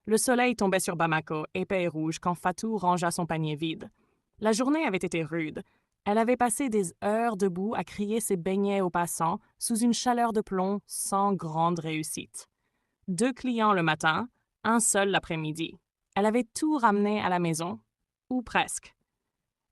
Le soleil tombait sur Bamako, épais et rouge, quand Fatou rangea son panier vide. La journée avait été rude. Elle avait passé des heures debout à crier ses beignets aux passants, sous une chaleur de plomb sans grande réussite. 2 clients le matin, un seul l'après-midi. Elle avait tout ramené à la maison, ou presque.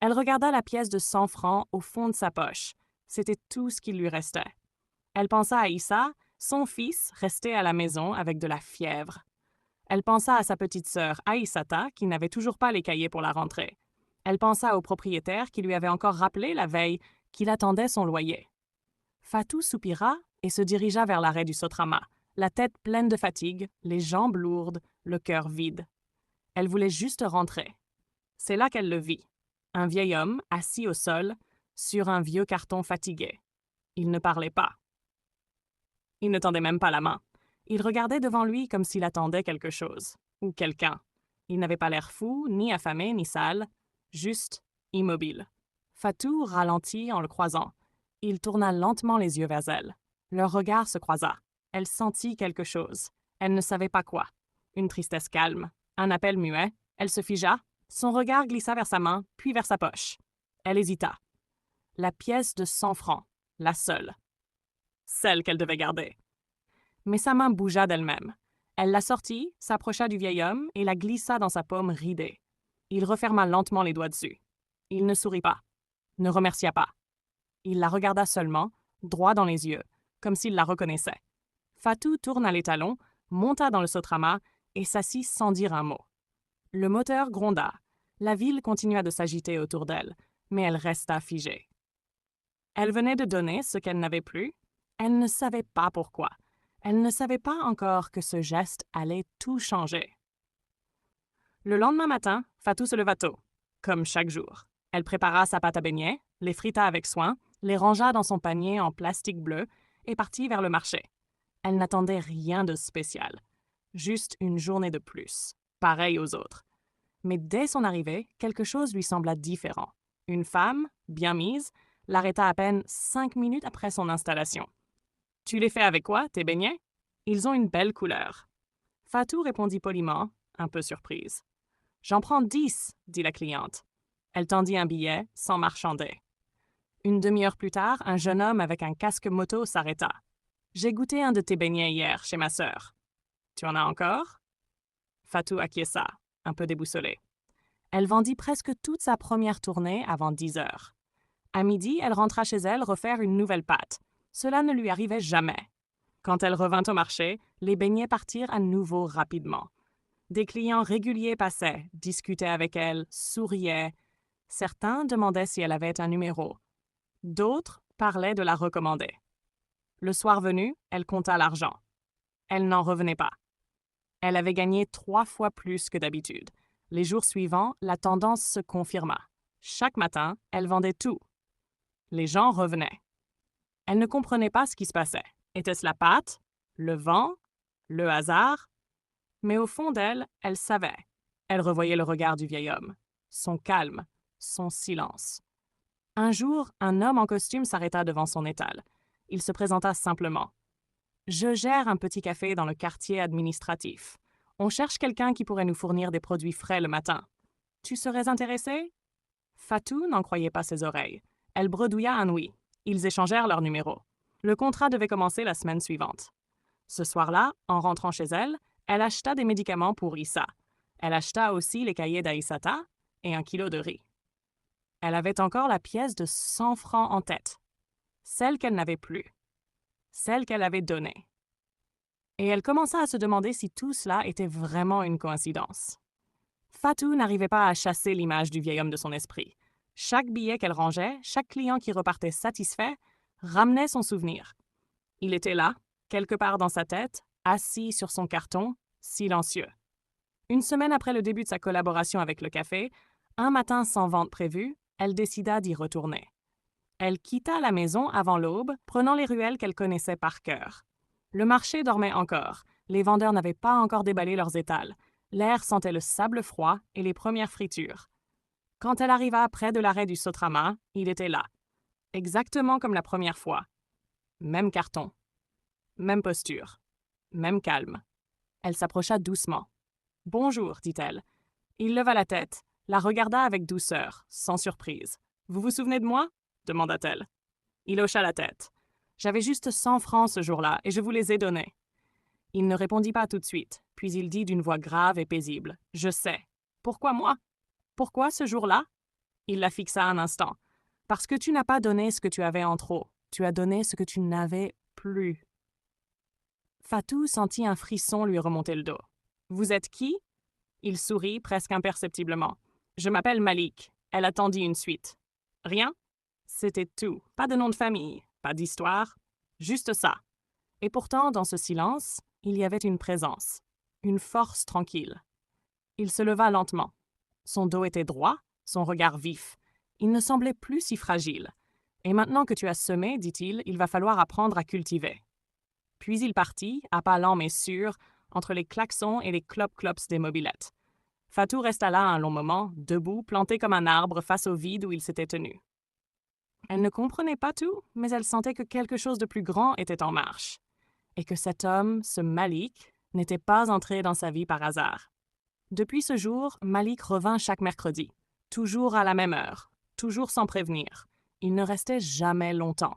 Elle regarda la pièce de 100 francs au fond de sa poche. C'était tout ce qui lui restait. Elle pensa à Issa, son fils, resté à la maison avec de la fièvre. Elle pensa à sa petite sœur Aïssata, qui n'avait toujours pas les cahiers pour la rentrée. Elle pensa au propriétaire qui lui avait encore rappelé la veille qu'il attendait son loyer. Fatou soupira et se dirigea vers l'arrêt du Sotrama, la tête pleine de fatigue, les jambes lourdes, le cœur vide. Elle voulait juste rentrer. C'est là qu'elle le vit. Un vieil homme assis au sol, sur un vieux carton fatigué. Il ne parlait pas. Il ne tendait même pas la main. Il regardait devant lui comme s'il attendait quelque chose, ou quelqu'un. Il n'avait pas l'air fou, ni affamé, ni sale, juste immobile. Fatou ralentit en le croisant. Il tourna lentement les yeux vers elle. Leur regard se croisa. Elle sentit quelque chose. Elle ne savait pas quoi. Une tristesse calme, un appel muet. Elle se figea. Son regard glissa vers sa main, puis vers sa poche. Elle hésita. La pièce de 100 francs, la seule. Celle qu'elle devait garder. Mais sa main bougea d'elle-même. Elle la sortit, s'approcha du vieil homme et la glissa dans sa paume ridée. Il referma lentement les doigts dessus. Il ne sourit pas, ne remercia pas. Il la regarda seulement, droit dans les yeux, comme s'il la reconnaissait. Fatou tourna les talons, monta dans le Sotrama et s'assit sans dire un mot. Le moteur gronda. La ville continua de s'agiter autour d'elle, mais elle resta figée. Elle venait de donner ce qu'elle n'avait plus. Elle ne savait pas pourquoi. Elle ne savait pas encore que ce geste allait tout changer. Le lendemain matin, Fatou se leva tôt, comme chaque jour. Elle prépara sa pâte à beignets, les frita avec soin, les rangea dans son panier en plastique bleu et partit vers le marché. Elle n'attendait rien de spécial, juste une journée de plus, pareille aux autres. Mais dès son arrivée, quelque chose lui sembla différent. Une femme, bien mise, l'arrêta à peine 5 minutes après son installation. « Tu les fais avec quoi, tes beignets? Ils ont une belle couleur. » Fatou répondit poliment, un peu surprise. « J'en prends 10, dit la cliente. Elle tendit un billet, sans marchander. Une demi-heure plus tard, un jeune homme avec un casque moto s'arrêta. « J'ai goûté un de tes beignets hier, chez ma sœur. Tu en as encore? » Fatou acquiesça, un peu déboussolée. Elle vendit presque toute sa première tournée avant 10 heures. À midi, elle rentra chez elle refaire une nouvelle pâte. Cela ne lui arrivait jamais. Quand elle revint au marché, les beignets partirent à nouveau rapidement. Des clients réguliers passaient, discutaient avec elle, souriaient. Certains demandaient si elle avait un numéro. D'autres parlaient de la recommander. Le soir venu, elle compta l'argent. Elle n'en revenait pas. Elle avait gagné 3 fois plus que d'habitude. Les jours suivants, la tendance se confirma. Chaque matin, elle vendait tout. Les gens revenaient. Elle ne comprenait pas ce qui se passait. Était-ce la pâte, le vent, le hasard? Mais au fond d'elle, elle savait. Elle revoyait le regard du vieil homme, son calme, son silence. Un jour, un homme en costume s'arrêta devant son étal. Il se présenta simplement. « Je gère un petit café dans le quartier administratif. On cherche quelqu'un qui pourrait nous fournir des produits frais le matin. Tu serais intéressé? » Fatou n'en croyait pas ses oreilles. Elle bredouilla un oui. Ils échangèrent leurs numéros. Le contrat devait commencer la semaine suivante. Ce soir-là, en rentrant chez elle, elle acheta des médicaments pour Issa. Elle acheta aussi les cahiers d'Aïssata et 1 kilo de riz. Elle avait encore la pièce de 100 francs en tête, celle qu'elle n'avait plus, celle qu'elle avait donnée. Et elle commença à se demander si tout cela était vraiment une coïncidence. Fatou n'arrivait pas à chasser l'image du vieil homme de son esprit. Chaque billet qu'elle rangeait, chaque client qui repartait satisfait, ramenait son souvenir. Il était là, quelque part dans sa tête, assis sur son carton, silencieux. Une semaine après le début de sa collaboration avec le café, un matin sans vente prévue, elle décida d'y retourner. Elle quitta la maison avant l'aube, prenant les ruelles qu'elle connaissait par cœur. Le marché dormait encore. Les vendeurs n'avaient pas encore déballé leurs étals. L'air sentait le sable froid et les premières fritures. Quand elle arriva près de l'arrêt du Sotrama, il était là. Exactement comme la première fois. Même carton. Même posture. Même calme. Elle s'approcha doucement. Bonjour, dit-elle. Il leva la tête, la regarda avec douceur, sans surprise. Vous vous souvenez de moi demanda-t-elle. Il hocha la tête. J'avais juste 100 francs ce jour-là et je vous les ai donnés. Il ne répondit pas tout de suite, puis il dit d'une voix grave et paisible. Je sais. Pourquoi moi? Pourquoi ce jour-là? Il la fixa un instant. Parce que tu n'as pas donné ce que tu avais en trop. Tu as donné ce que tu n'avais plus. Fatou sentit un frisson lui remonter le dos. Vous êtes qui? Il sourit presque imperceptiblement. Je m'appelle Malik. Elle attendit une suite. Rien? C'était tout. Pas de nom de famille, pas d'histoire. Juste ça. Et pourtant, dans ce silence, il y avait une présence, une force tranquille. Il se leva lentement. Son dos était droit, son regard vif. Il ne semblait plus si fragile. Et maintenant que tu as semé, dit-il, il va falloir apprendre à cultiver. Puis il partit, à pas lents mais sûrs, entre les klaxons et les clop-clops des mobylettes. Fatou resta là un long moment, debout, planté comme un arbre face au vide où il s'était tenu. Elle ne comprenait pas tout, mais elle sentait que quelque chose de plus grand était en marche. Et que cet homme, ce Malik, n'était pas entré dans sa vie par hasard. Depuis ce jour, Malik revint chaque mercredi, toujours à la même heure, toujours sans prévenir. Il ne restait jamais longtemps.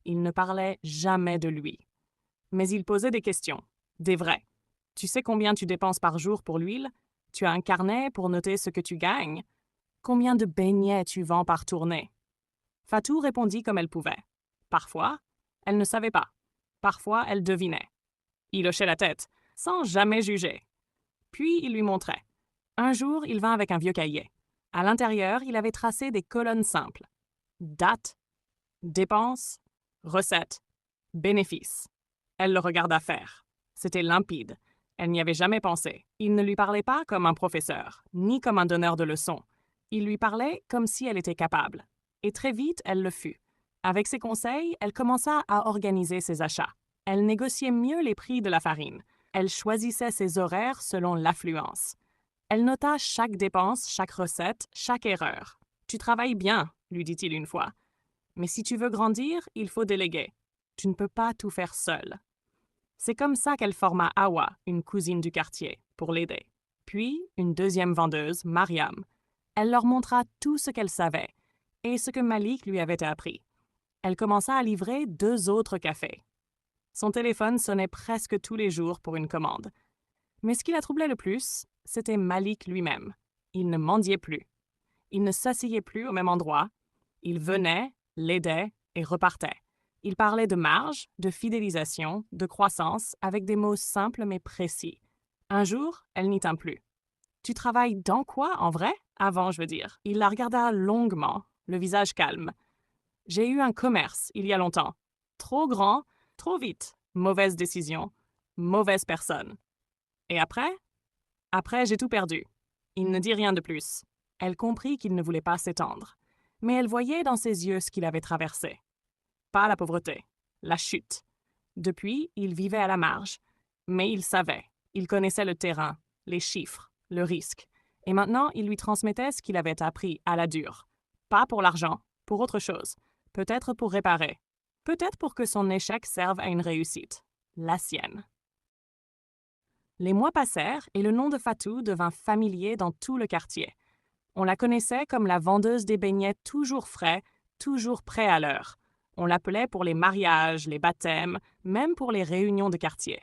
Il ne parlait jamais de lui. Mais il posait des questions, des vraies. Tu sais combien tu dépenses par jour pour l'huile? Tu as un carnet pour noter ce que tu gagnes? Combien de beignets tu vends par tournée? Fatou répondit comme elle pouvait. Parfois, elle ne savait pas. Parfois, elle devinait. Il hochait la tête, sans jamais juger. Puis il lui montrait. Un jour, il vint avec un vieux cahier. À l'intérieur, il avait tracé des colonnes simples. Date, dépenses, recettes, bénéfices. Elle le regarda faire. C'était limpide. Elle n'y avait jamais pensé. Il ne lui parlait pas comme un professeur, ni comme un donneur de leçons. Il lui parlait comme si elle était capable. Et très vite, elle le fut. Avec ses conseils, elle commença à organiser ses achats. Elle négociait mieux les prix de la farine. Elle choisissait ses horaires selon l'affluence. Elle nota chaque dépense, chaque recette, chaque erreur. « Tu travailles bien », lui dit-il une fois. « Mais si tu veux grandir, il faut déléguer. Tu ne peux pas tout faire seule. » C'est comme ça qu'elle forma Awa, une cousine du quartier, pour l'aider. Puis, une deuxième vendeuse, Mariam. Elle leur montra tout ce qu'elle savait et ce que Malik lui avait appris. Elle commença à livrer 2 autres cafés. Son téléphone sonnait presque tous les jours pour une commande. Mais ce qui la troublait le plus, c'était Malik lui-même. Il ne mendiait plus. Il ne s'asseyait plus au même endroit. Il venait, l'aidait et repartait. Il parlait de marge, de fidélisation, de croissance, avec des mots simples mais précis. Un jour, elle n'y tint plus. « Tu travailles dans quoi, en vrai? Avant, je veux dire. » Il la regarda longuement, le visage calme. « J'ai eu un commerce, il y a longtemps. Trop grand, trop vite. Mauvaise décision. Mauvaise personne. Et après? Après, j'ai tout perdu. » Il ne dit rien de plus. Elle comprit qu'il ne voulait pas s'étendre. Mais elle voyait dans ses yeux ce qu'il avait traversé. Pas la pauvreté, la chute. Depuis, il vivait à la marge. Mais il savait, il connaissait le terrain, les chiffres, le risque. Et maintenant, il lui transmettait ce qu'il avait appris à la dure. Pas pour l'argent, pour autre chose. Peut-être pour réparer. Peut-être pour que son échec serve à une réussite. La sienne. Les mois passèrent et le nom de Fatou devint familier dans tout le quartier. On la connaissait comme la vendeuse des beignets toujours frais, toujours prêts à l'heure. On l'appelait pour les mariages, les baptêmes, même pour les réunions de quartier.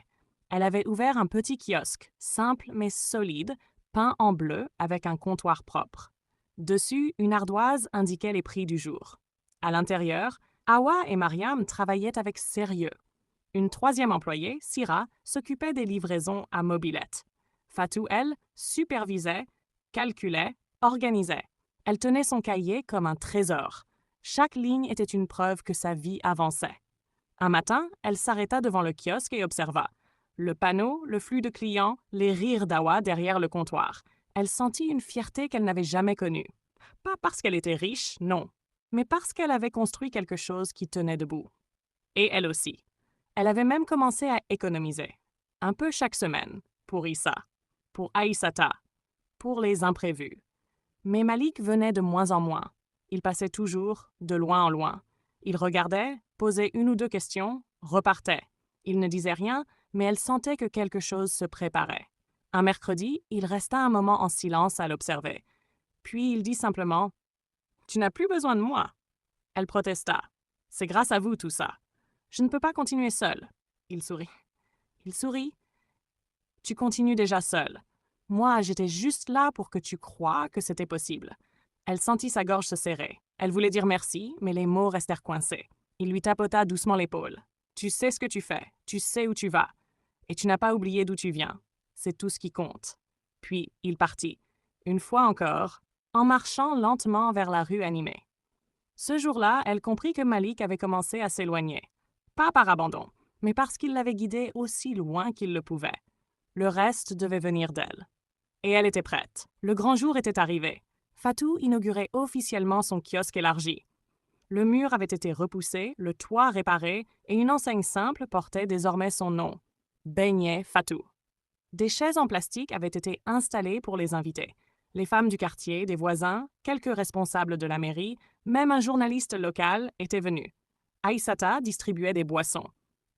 Elle avait ouvert un petit kiosque, simple mais solide, peint en bleu avec un comptoir propre. Dessus, une ardoise indiquait les prix du jour. À l'intérieur, Awa et Mariam travaillaient avec sérieux. Une troisième employée, Sira, s'occupait des livraisons à mobilette. Fatou, elle, supervisait, calculait, organisait. Elle tenait son cahier comme un trésor. Chaque ligne était une preuve que sa vie avançait. Un matin, elle s'arrêta devant le kiosque et observa. Le panneau, le flux de clients, les rires d'Awa derrière le comptoir. Elle sentit une fierté qu'elle n'avait jamais connue. Pas parce qu'elle était riche, non, mais parce qu'elle avait construit quelque chose qui tenait debout. Et elle aussi. Elle avait même commencé à économiser. Un peu chaque semaine. Pour Issa. Pour Aïssata. Pour les imprévus. Mais Malik venait de moins en moins. Il passait toujours, de loin en loin. Il regardait, posait 1 ou 2 questions, repartait. Il ne disait rien, mais elle sentait que quelque chose se préparait. Un mercredi, il resta un moment en silence à l'observer. Puis il dit simplement « Tu n'as plus besoin de moi. » Elle protesta. « C'est grâce à vous tout ça. Je ne peux pas continuer seule. » Il sourit. Il sourit. « Tu continues déjà seule. Moi, j'étais juste là pour que tu crois que c'était possible. » Elle sentit sa gorge se serrer. Elle voulait dire merci, mais les mots restèrent coincés. Il lui tapota doucement l'épaule. « Tu sais ce que tu fais. Tu sais où tu vas. Et tu n'as pas oublié d'où tu viens. C'est tout ce qui compte. » Puis il partit, une fois encore, en marchant lentement vers la rue animée. Ce jour-là, elle comprit que Malik avait commencé à s'éloigner. Pas par abandon, mais parce qu'il l'avait guidée aussi loin qu'il le pouvait. Le reste devait venir d'elle. Et elle était prête. Le grand jour était arrivé. Fatou inaugurait officiellement son kiosque élargi. Le mur avait été repoussé, le toit réparé, et une enseigne simple portait désormais son nom. Beignet Fatou. Des chaises en plastique avaient été installées pour les invités. Les femmes du quartier, des voisins, quelques responsables de la mairie, même un journaliste local étaient venus. Aïssata distribuait des boissons.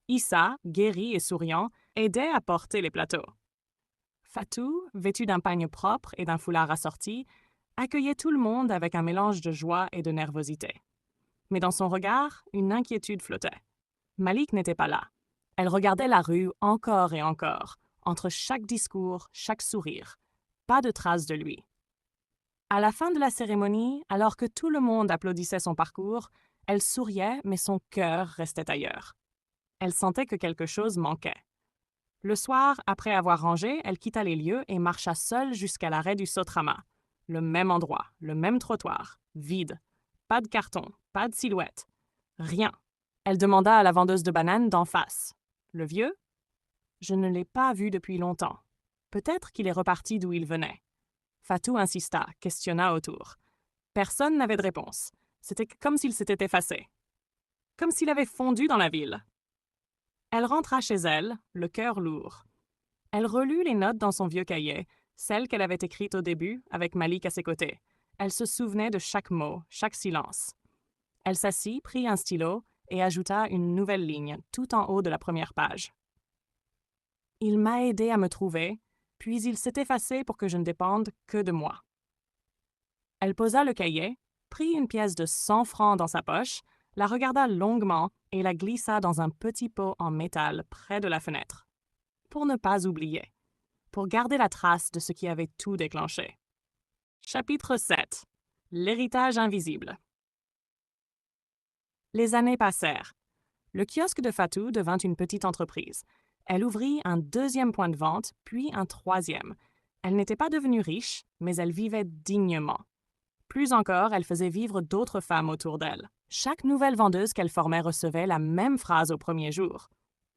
Issa, guéri et souriant, aidait à porter les plateaux. Fatou, vêtu d'un pagne propre et d'un foulard assorti, accueillait tout le monde avec un mélange de joie et de nervosité. Mais dans son regard, une inquiétude flottait. Malik n'était pas là. Elle regardait la rue encore et encore, entre chaque discours, chaque sourire. Pas de trace de lui. À la fin de la cérémonie, alors que tout le monde applaudissait son parcours, elle souriait, mais son cœur restait ailleurs. Elle sentait que quelque chose manquait. Le soir, après avoir rangé, elle quitta les lieux et marcha seule jusqu'à l'arrêt du Sotrama. Le même endroit, le même trottoir, vide. Pas de carton, pas de silhouette. Rien. Elle demanda à la vendeuse de bananes d'en face. Le vieux? Je ne l'ai pas vu depuis longtemps. Peut-être qu'il est reparti d'où il venait. Fatou insista, questionna autour. Personne n'avait de réponse. C'était comme s'il s'était effacé. Comme s'il avait fondu dans la ville. Elle rentra chez elle, le cœur lourd. Elle relut les notes dans son vieux cahier, celles qu'elle avait écrites au début, avec Malik à ses côtés. Elle se souvenait de chaque mot, chaque silence. Elle s'assit, prit un stylo et ajouta une nouvelle ligne, tout en haut de la première page. Il m'a aidé à me trouver, puis il s'est effacé pour que je ne dépende que de moi. Elle posa le cahier, prit une pièce de 100 francs dans sa poche, la regarda longuement et la glissa dans un petit pot en métal près de la fenêtre. Pour ne pas oublier. Pour garder la trace de ce qui avait tout déclenché. Chapitre 7. L'héritage invisible. Les années passèrent. Le kiosque de Fatou devint une petite entreprise. Elle ouvrit un deuxième point de vente, puis un troisième. Elle n'était pas devenue riche, mais elle vivait dignement. Plus encore, elle faisait vivre d'autres femmes autour d'elle. Chaque nouvelle vendeuse qu'elle formait recevait la même phrase au premier jour.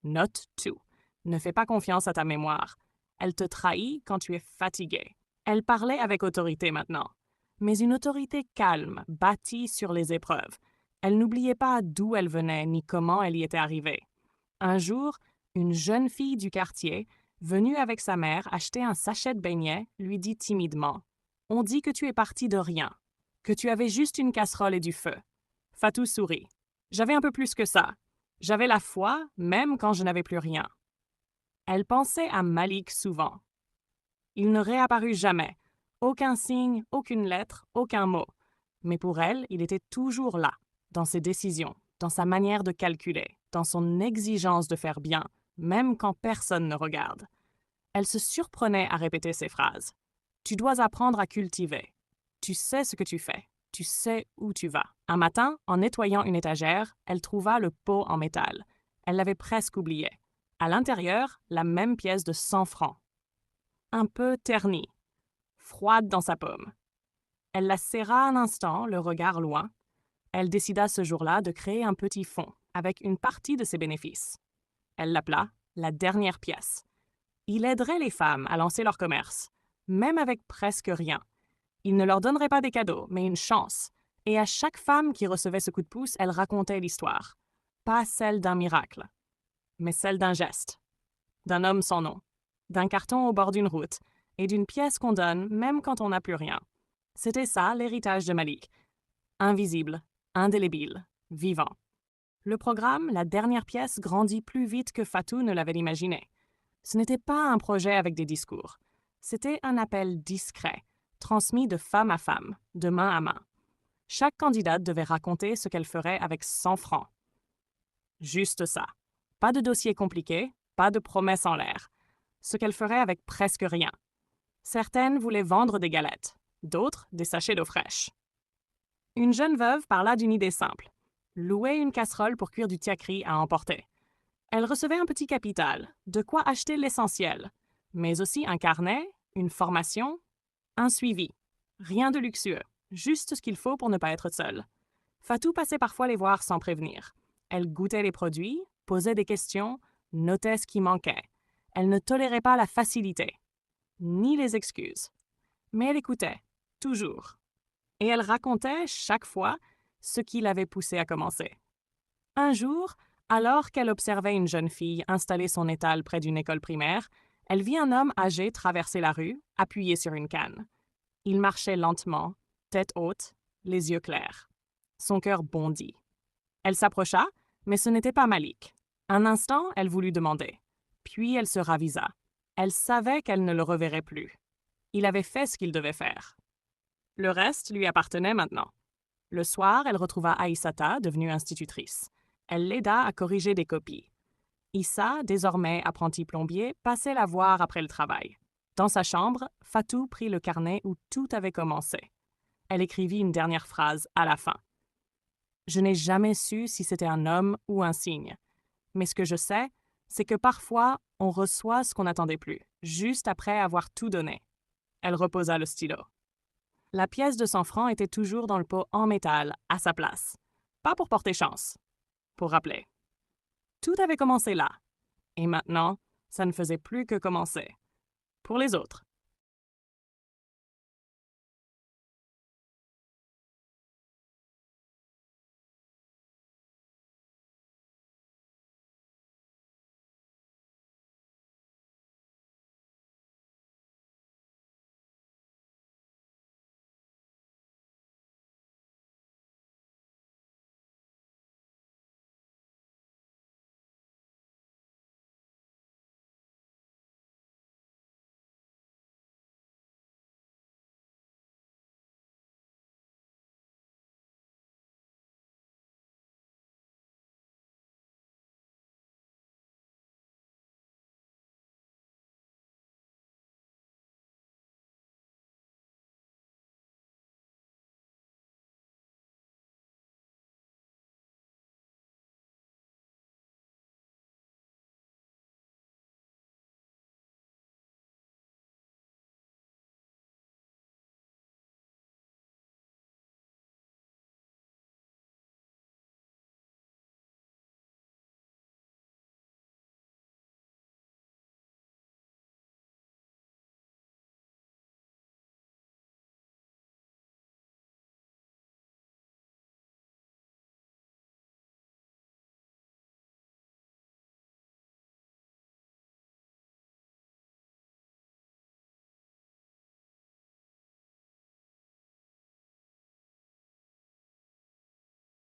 Note tout. Ne fais pas confiance à ta mémoire. Elle te trahit quand tu es fatigué. Elle parlait avec autorité maintenant, mais une autorité calme, bâtie sur les épreuves. Elle n'oubliait pas d'où elle venait ni comment elle y était arrivée. Un jour, une jeune fille du quartier, venue avec sa mère acheter un sachet de beignets, lui dit timidement « On dit que tu es partie de rien, que tu avais juste une casserole et du feu. » Fatou sourit. « J'avais un peu plus que ça. J'avais la foi, même quand je n'avais plus rien. » Elle pensait à Malik souvent. Il ne réapparut jamais. Aucun signe, aucune lettre, aucun mot. Mais pour elle, il était toujours là, dans ses décisions, dans sa manière de calculer, dans son exigence de faire bien, même quand personne ne regarde. Elle se surprenait à répéter ces phrases. Tu dois apprendre à cultiver. Tu sais ce que tu fais. Tu sais où tu vas. Un matin, en nettoyant une étagère, elle trouva le pot en métal. Elle l'avait presque oublié. À l'intérieur, la même pièce de 100 francs. Un peu ternie, froide dans sa paume. Elle la serra un instant, le regard loin. Elle décida ce jour-là de créer un petit fonds avec une partie de ses bénéfices. Elle l'appela la dernière pièce. Il aiderait les femmes à lancer leur commerce, même avec presque rien. Il ne leur donnerait pas des cadeaux, mais une chance. Et à chaque femme qui recevait ce coup de pouce, elle racontait l'histoire. Pas celle d'un miracle, mais celle d'un geste, d'un homme sans nom, d'un carton au bord d'une route et d'une pièce qu'on donne même quand on n'a plus rien. C'était ça l'héritage de Malik. Invisible, indélébile, vivant. Le programme, la dernière pièce, grandit plus vite que Fatou ne l'avait imaginé. Ce n'était pas un projet avec des discours. C'était un appel discret, transmis de femme à femme, de main à main. Chaque candidate devait raconter ce qu'elle ferait avec 100 francs. Juste ça. Pas de dossier compliqué, pas de promesses en l'air. Ce qu'elle ferait avec presque rien. Certaines voulaient vendre des galettes, d'autres des sachets d'eau fraîche. Une jeune veuve parla d'une idée simple. Louer une casserole pour cuire du tiakri à emporter. Elle recevait un petit capital, de quoi acheter l'essentiel, mais aussi un carnet, une formation, un suivi. Rien de luxueux, juste ce qu'il faut pour ne pas être seule. Fatou passait parfois les voir sans prévenir. Elle goûtait les produits, posait des questions, notait ce qui manquait. Elle ne tolérait pas la facilité, ni les excuses. Mais elle écoutait, toujours. Et elle racontait, chaque fois, ce qui l'avait poussée à commencer. Un jour, alors qu'elle observait une jeune fille installer son étal près d'une école primaire, elle vit un homme âgé traverser la rue, appuyé sur une canne. Il marchait lentement, tête haute, les yeux clairs. Son cœur bondit. Elle s'approcha, mais ce n'était pas Malik. Un instant, elle voulut demander. Puis elle se ravisa. Elle savait qu'elle ne le reverrait plus. Il avait fait ce qu'il devait faire. Le reste lui appartenait maintenant. Le soir, elle retrouva Aïssata, devenue institutrice. Elle l'aida à corriger des copies. Issa, désormais apprenti plombier, passait la voir après le travail. Dans sa chambre, Fatou prit le carnet où tout avait commencé. Elle écrivit une dernière phrase à la fin. Je n'ai jamais su si c'était un homme ou un signe. Mais ce que je sais, c'est que parfois, on reçoit ce qu'on n'attendait plus, juste après avoir tout donné. Elle reposa le stylo. La pièce de 100 francs était toujours dans le pot en métal, à sa place. Pas pour porter chance, pour rappeler. Tout avait commencé là. Et maintenant, ça ne faisait plus que commencer. Pour les autres.